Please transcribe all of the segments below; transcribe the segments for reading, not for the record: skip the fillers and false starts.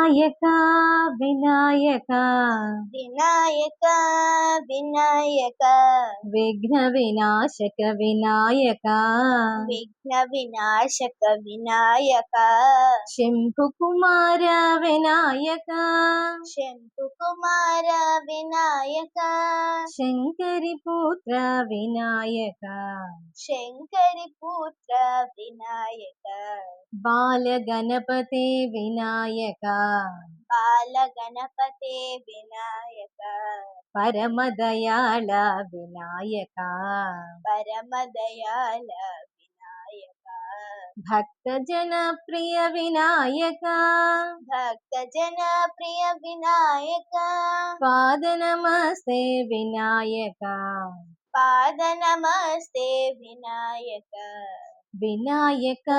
వినాయక వినాయక వినాయక వినాయక విఘ్న వినాశక వినాయక విఘ్న వినాశక వినాయక శంభు కుమార వినాయక శంభు కుమార వినాయక శంకరి పుత్ర వినాయక శంకరి పుత్ర వినాయక బాల గణపతే వినాయక బాల గణపతే వినాయక పరమ దయాళ వినాయక పరమ దయాళ వినాయక భక్త జన ప్రియ వినాయక భక్త జన ప్రియ వినాయక పాద నమస్తే వినాయక పాద నమస్తే వినాయక వినాయక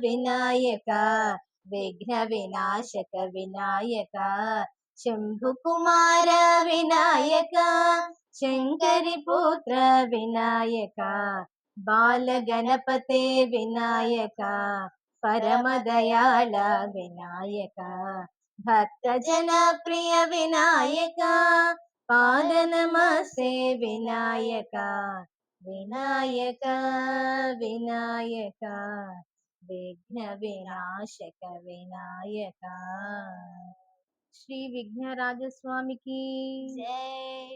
వినాయక విఘ్న వినాశక వినాయక శంభు కుమార వినాయక శంకరి పుత్ర వినాయక బాల గణపతే వినాయక పరమ దయాళ వినాయక భక్త జన ప్రియ వినాయక పాద నమస్తే వినాయక వినాయక వినాయక విఘ్న వినాశక వినాయక శ్రీ విఘ్నరాజస్వామికి జై.